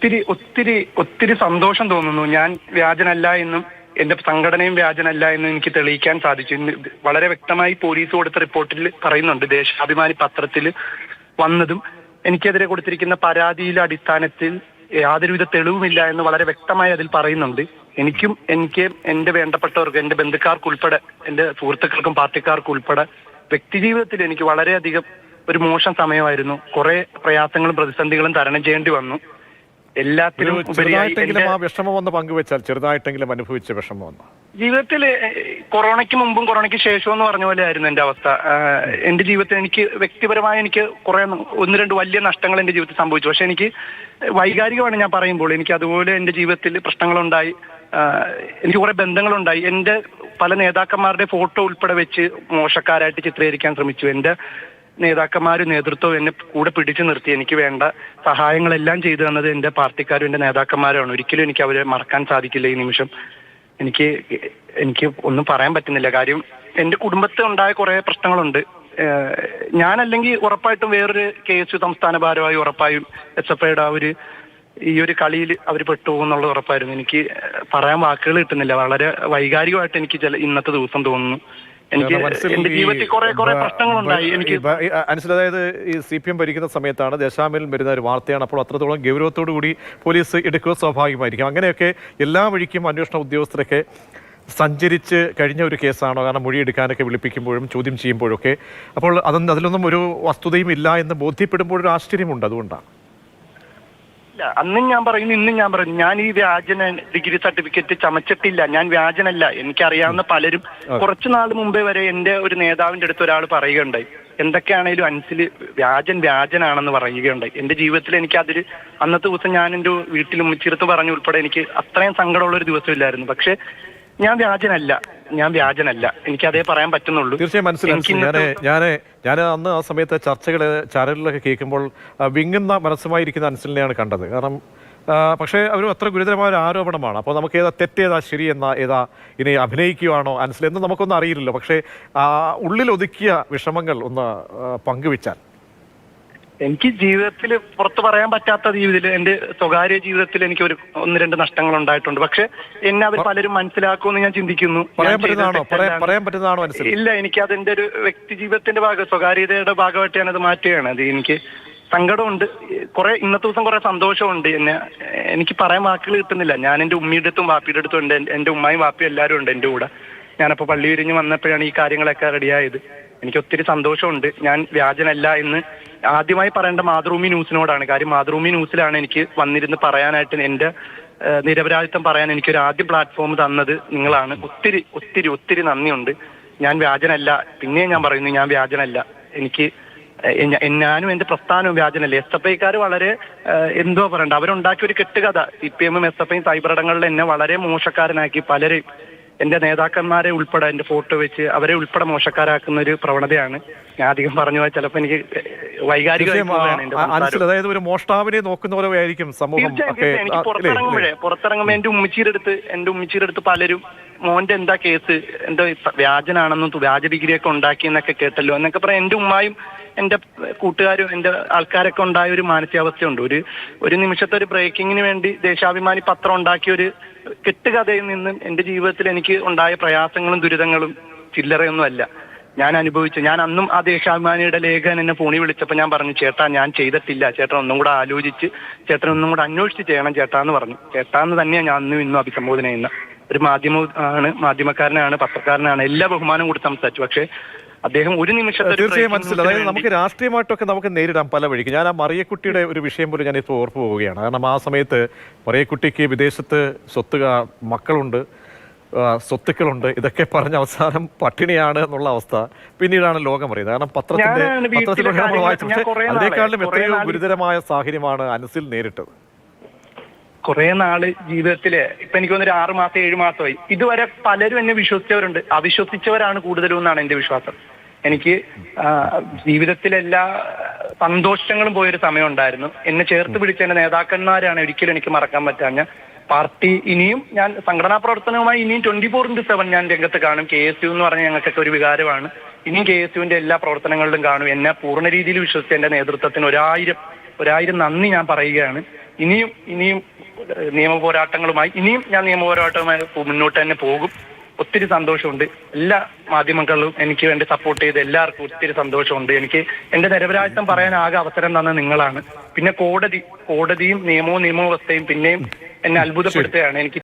ഒത്തിരി സന്തോഷം തോന്നുന്നു. ഞാൻ വ്യാജനല്ല എന്നും എന്റെ സംഘടനയും വ്യാജനല്ല എന്നും എനിക്ക് തെളിയിക്കാൻ സാധിച്ചു. ഇന്ന് വളരെ വ്യക്തമായി പോലീസ് കൊടുത്ത റിപ്പോർട്ടിൽ പറയുന്നുണ്ട്. ദേശാഭിമാനി പത്രത്തിൽ വന്നതും എനിക്കെതിരെ കൊടുത്തിരിക്കുന്ന പരാതിയിലെ അടിസ്ഥാനത്തിൽ യാതൊരുവിധ തെളിവുമില്ല എന്ന് വളരെ വ്യക്തമായി അതിൽ പറയുന്നുണ്ട്. എനിക്ക് എന്റെ വേണ്ടപ്പെട്ടവർക്ക്, എന്റെ ബന്ധുക്കാർക്കുൾപ്പെടെ, എന്റെ സുഹൃത്തുക്കൾക്കും പാർട്ടിക്കാർക്കും ഉൾപ്പെടെ വ്യക്തിജീവിതത്തിൽ എനിക്ക് വളരെയധികം ഒരു മോശം സമയമായിരുന്നു. കുറെ പ്രയാസങ്ങളും പ്രതിസന്ധികളും തരണം ചെയ്യേണ്ടി വന്നു. എല്ലാത്തിനും ചെറുതായിട്ടെങ്കിലും ആ വിഷമം ഒന്ന് പങ്കുവെച്ചാൽ, ചെറുതായിട്ടെങ്കിലും അനുഭവിച്ച വിഷമം ഒന്ന്. ജീവിതത്തിൽ കൊറോണയ്ക്ക് മുമ്പും കൊറോണയ്ക്ക് ശേഷവും എന്ന് പറഞ്ഞ പോലെ ആയിരുന്നു എന്റെ അവസ്ഥ. എന്റെ ജീവിതത്തിൽ എനിക്ക് വ്യക്തിപരമായി എനിക്ക് കുറെ ഒന്ന് രണ്ട് വലിയ നഷ്ടങ്ങൾ എന്റെ ജീവിതത്തിൽ സംഭവിച്ചു. പക്ഷെ എനിക്ക് വൈകാരികമാണ് ഞാൻ പറയുമ്പോൾ എനിക്ക് അതുപോലെ എന്റെ ജീവിതത്തിൽ പ്രശ്നങ്ങളുണ്ടായി. എനിക്ക് കുറെ ബന്ധങ്ങളുണ്ടായി. എന്റെ പല നേതാക്കന്മാരുടെ ഫോട്ടോ ഉൾപ്പെടെ വെച്ച് മോശക്കാരായിട്ട് ചിത്രീകരിക്കാൻ ശ്രമിച്ചു. എന്റെ നേതാക്കന്മാരും നേതൃത്വവും എന്നെ കൂടെ പിടിച്ചു നിർത്തി. എനിക്ക് വേണ്ട സഹായങ്ങളെല്ലാം ചെയ്തു തന്നത് എന്റെ പാർട്ടിക്കാരും എന്റെ നേതാക്കന്മാരുമാണ്. ഒരിക്കലും എനിക്ക് അവരെ മറക്കാൻ സാധിക്കില്ല. ഈ നിമിഷം എനിക്ക് ഒന്നും പറയാൻ പറ്റുന്നില്ല. കാര്യം എന്റെ കുടുംബത്തിൽ ഉണ്ടായ കുറെ പ്രശ്നങ്ങളുണ്ട്. ഞാനല്ലെങ്കിൽ ഉറപ്പായിട്ടും വേറൊരു KSU സംസ്ഥാന ഭാരവാഹി ഉറപ്പായും SFIയുടെ ഈ ഒരു കളിയിൽ അവർ പെട്ടുപോകും എന്നുള്ളത് ഉറപ്പായിരുന്നു. എനിക്ക് പറയാൻ വാക്കുകൾ കിട്ടുന്നില്ല. വളരെ വൈകാരികമായിട്ട് എനിക്ക് ഇന്നത്തെ ദിവസം തോന്നുന്നു. എനിക്ക് എന്റെ ജീവിതത്തിൽ കുറെ പ്രശ്നങ്ങളുണ്ടായി. എനിക്ക് അതായത് ഈ CPM ഭരിക്കുന്ന സമയത്താണ് ദേശാഭിമാനിയിൽ വരുന്ന ഒരു വാർത്തയാണ്. അപ്പോൾ അത്രത്തോളം ഗൗരവത്തോടു കൂടി പോലീസ് എടുക്കുക സ്വാഭാവികമായിരിക്കും. അങ്ങനെയൊക്കെ എല്ലാ വഴിക്കും അന്വേഷണ ഉദ്യോഗസ്ഥരൊക്കെ സഞ്ചരിച്ച് കഴിഞ്ഞ ഒരു കേസാണോ? കാരണം മൊഴിയെടുക്കാനൊക്കെ വിളിപ്പിക്കുമ്പോഴും ചോദ്യം ചെയ്യുമ്പോഴൊക്കെ അപ്പോൾ അതിലൊന്നും ഒരു വസ്തുതയും ഇല്ല എന്ന് ബോധ്യപ്പെടുമ്പോഴൊരു ആശ്ചര്യമുണ്ട്. അതുകൊണ്ടാണ് അന്നും ഞാൻ പറയുന്നു, ഇന്നും ഞാൻ പറയുന്നു, ഞാൻ ഈ വ്യാജന ഡിഗ്രി സർട്ടിഫിക്കറ്റ് ചമച്ചിട്ടില്ല. ഞാൻ വ്യാജനല്ല. എനിക്കറിയാവുന്ന പലരും കുറച്ചു നാൾ മുമ്പേ വരെ എന്റെ ഒരു നേതാവിന്റെ അടുത്ത് ഒരാൾ പറയുകയുണ്ടായി, എന്തൊക്കെയാണേലും അൻസിൽ വ്യാജനാണെന്ന് പറയുകയുണ്ടായി. എന്റെ ജീവിതത്തിൽ എനിക്ക് അതിൽ അന്നത്തെ ദിവസം ഞാൻ എന്റെ വീട്ടിൽ ഉമ്മച്ചിരത്ത് പറഞ്ഞു ഉൾപ്പെടെ എനിക്ക് അത്രയും സങ്കടമുള്ള ഒരു ദിവസമില്ലായിരുന്നു. പക്ഷെ ഞാൻ വ്യാജനല്ല. എനിക്ക് അതേ പറയാൻ പറ്റുന്നുള്ളൂ. തീർച്ചയായും മനസ്സിലായി. ഞാൻ അന്ന് ആ സമയത്ത് ചാനലിലൊക്കെ കേൾക്കുമ്പോൾ വിങ്ങുന്ന മനസ്സുമായിരിക്കുന്ന അൻസിലിനെയാണ് കണ്ടത്. കാരണം പക്ഷേ ഒരു അത്ര ഗുരുതരമായ ഒരു ആരോപണമാണ്. അപ്പോൾ നമുക്ക് ഏതാ തെറ്റേതാ ശരി ഏതാ ഇനി അഭിനയിക്കുകയാണോ അൻസിൽ എന്ന് നമുക്കൊന്നും അറിയില്ലല്ലോ. പക്ഷേ ഉള്ളിൽ ഒതുക്കിയ വിഷമങ്ങൾ ഒന്ന് പങ്കുവെച്ചാൽ. എനിക്ക് ജീവിതത്തിൽ പുറത്ത് പറയാൻ പറ്റാത്ത ജീവിതത്തിൽ, എന്റെ സ്വകാര്യ ജീവിതത്തിൽ എനിക്ക് ഒന്ന് രണ്ട് നഷ്ടങ്ങൾ ഉണ്ടായിട്ടുണ്ട്. പക്ഷെ എന്നെ അവർ പലരും മനസ്സിലാക്കുമെന്ന് ഞാൻ ചിന്തിക്കുന്നു. ഇല്ല, എനിക്ക് അതിന്റെ ഒരു വ്യക്തി ജീവിതത്തിന്റെ സ്വകാര്യതയുടെ ഭാഗമായിട്ട് ഞാനത് മാറ്റുകയാണ്. അത് എനിക്ക് സങ്കടമുണ്ട്. ഇന്നത്തെ ദിവസം കുറെ സന്തോഷമുണ്ട്. എനിക്ക് പറയാൻ വാക്കുകൾ കിട്ടുന്നില്ല. ഞാൻ എന്റെ ഉമ്മയുടെ അടുത്തും വാപ്പിയുടെ അടുത്തും ഉണ്ട്. എന്റെ ഉമ്മയും വാപ്പിയും എല്ലാവരും ഉണ്ട് എന്റെ കൂടെ. ഞാനപ്പോൾ പള്ളി വിരിഞ്ഞ് വന്നപ്പോഴാണ് ഈ കാര്യങ്ങളൊക്കെ റെഡിയായത്. എനിക്ക് ഒത്തിരി സന്തോഷമുണ്ട്. ഞാൻ വ്യാജനല്ല എന്ന് ആദ്യമായി പറയേണ്ട മാതൃഭൂമി ന്യൂസിനോടാണ്. കാര്യം മാതൃഭൂമി ന്യൂസിലാണ് എനിക്ക് വന്നിരുന്ന് പറയാനായിട്ട്, എന്റെ നിരപരാധിത്വം പറയാൻ എനിക്കൊരു ആദ്യ പ്ലാറ്റ്ഫോം തന്നത് നിങ്ങളാണ്. ഒത്തിരി നന്ദിയുണ്ട്. ഞാൻ വ്യാജനല്ല. പിന്നെ ഞാൻ പറയുന്നു, ഞാൻ വ്യാജനല്ല. ഞാനും എന്റെ പ്രസ്ഥാനവും വ്യാജനല്ല. SFIക്കാർ വളരെ എന്തോ പറയണ്ട, അവരുണ്ടാക്കിയ ഒരു കെട്ടുകഥ. CPM-ഉം SFIയും സൈബറിടങ്ങളിൽ എന്നെ വളരെ മോശക്കാരനാക്കി. പലരെയും എന്റെ നേതാക്കന്മാരെ ഉൾപ്പെടെ എന്റെ ഫോട്ടോ വെച്ച് അവരെ ഉൾപ്പെടെ മോശക്കാരാക്കുന്ന ഒരു പ്രവണതയാണ്. ഞാൻ അധികം പറഞ്ഞു പോയാൽ ചിലപ്പോൾ എനിക്ക് വൈകാരികമായി. അതായത് ഒരു മോഷ്ടാവിനെ നോക്കുന്ന പോലെ ആയിരിക്കും സമൂഹം. എനിക്ക് പുറത്തിറങ്ങുമ്പോൾ എന്റെ ഉമ്മച്ചിയുടെ അടുത്ത് പലരും മോന്റെ എന്താ കേസ്, എന്താ വ്യാജനാണെന്നും വ്യാജ ഡിഗ്രിയൊക്കെ ഉണ്ടാക്കിയെന്നൊക്കെ കേട്ടല്ലോ എന്നൊക്കെ പറയാം. എന്റെ ഉമ്മായും എന്റെ കൂട്ടുകാരും എന്റെ ആൾക്കാരൊക്കെ ഉണ്ടായ ഒരു മാനസികാവസ്ഥയുണ്ട്. ഒരു നിമിഷത്തെ ഒരു ബ്രേക്കിങ്ങിന് വേണ്ടി ദേശാഭിമാനി പത്രം ഉണ്ടാക്കിയ ഒരു കെട്ടുകഥയിൽ നിന്നും എന്റെ ജീവിതത്തിൽ എനിക്ക് ഉണ്ടായ പ്രയാസങ്ങളും ദുരിതങ്ങളും ചില്ലറയൊന്നുമല്ല. ഞാൻ അന്നും ആ ദേശാഭിമാനിയുടെ ലേഖകൻ എന്നെ ഫോണിൽ വിളിച്ചപ്പോൾ ഞാൻ പറഞ്ഞു, ചേട്ടാ ഞാൻ ചെയ്തിട്ടില്ല, ചേട്ടൻ ഒന്നും കൂടെ ആലോചിച്ച്, ചേട്ടൻ ഒന്നും കൂടെ അന്വേഷിച്ച് ചെയ്യണം ചേട്ടാന്ന് പറഞ്ഞു. ചേട്ടാന്ന് തന്നെയാണ് ഞാൻ അന്നും ഇന്നും അഭിസംബോധന ചെയ്യുന്ന ഒരു മാധ്യമക്കാരനാണ്, പത്രക്കാരനാണ്. എല്ലാ ബഹുമാനം കൂടി സംസാരിച്ചു. പക്ഷെ അദ്ദേഹം ഒരു നിമിഷത്തെ തീർച്ചയായും മനസ്സിലായി. അതായത് നമുക്ക് രാഷ്ട്രീയമായിട്ടൊക്കെ നമുക്ക് നേരിടാം പല വഴിക്ക്. ഞാൻ ആ മറിയക്കുട്ടിയുടെ ഒരു വിഷയം പോലും ഞാനിപ്പോൾ ഓർപ്പ് പോവുകയാണ്. കാരണം ആ സമയത്ത് മറിയക്കുട്ടിക്ക് വിദേശത്ത് മക്കളുണ്ട്, സ്വത്തുക്കളുണ്ട്, ഇതൊക്കെ പറഞ്ഞ അവസാനം പട്ടിണിയാണ് എന്നുള്ള അവസ്ഥ പിന്നീടാണ് ലോകം അറിയുന്നത്. കാരണം പത്രത്തിലൂടെ നമ്മൾ വായിച്ചു. പക്ഷേ അതിനേക്കാളും എത്രയോ ഗുരുതരമായ സാഹചര്യമാണ് അൻസിൽ നേരിട്ടത്. കുറെ നാള് ജീവിതത്തില് ഇപ്പൊ എനിക്ക് തോന്നുന്നു 6 മാസം 7 മാസമായി. ഇതുവരെ പലരും എന്നെ വിശ്വസിച്ചവരുണ്ട്. അവിശ്വസിച്ചവരാണ് കൂടുതലും എന്നാണ് എന്റെ വിശ്വാസം. എനിക്ക് ജീവിതത്തിലെല്ലാ സന്തോഷങ്ങളും പോയൊരു സമയം ഉണ്ടായിരുന്നു. എന്നെ ചേർത്ത് പിടിച്ച എന്റെ നേതാക്കന്മാരാണ് ഒരിക്കലും എനിക്ക് മറക്കാൻ പറ്റാഞ്ഞ. പാർട്ടി ഇനിയും ഞാൻ സംഘടനാ പ്രവർത്തനവുമായി ഇനിയും 24/7 ഞാൻ രംഗത്ത് കാണും. KSU എന്ന് പറഞ്ഞാൽ ഞങ്ങൾക്കൊക്കെ ഒരു വികാരമാണ്. ഇനിയും KSUവിന്റെ എല്ലാ പ്രവർത്തനങ്ങളിലും കാണും. എന്നെ പൂർണ്ണ രീതിയിൽ വിശ്വസിച്ച എന്റെ നേതൃത്വത്തിന് ഒരായിരം നന്ദി ഞാൻ പറയുകയാണ്. ഇനിയും നിയമ പോരാട്ടങ്ങളുമായി ഞാൻ നിയമ പോരാട്ടവുമായി മുന്നോട്ട് തന്നെ പോകും. ഒത്തിരി സന്തോഷമുണ്ട്. എല്ലാ മാധ്യമങ്ങളും എനിക്ക് വേണ്ടി സപ്പോർട്ട് ചെയ്ത് എല്ലാവർക്കും ഒത്തിരി സന്തോഷമുണ്ട്. എനിക്ക് എന്റെ നിരപരാധിത്വം പറയാൻ ആകെ അവസരം തന്ന നിങ്ങളാണ്. പിന്നെ കോടതിയും നിയമവ്യവസ്ഥയും പിന്നെയും എന്നെ അത്ഭുതപ്പെടുത്തുകയാണ്. എനിക്ക്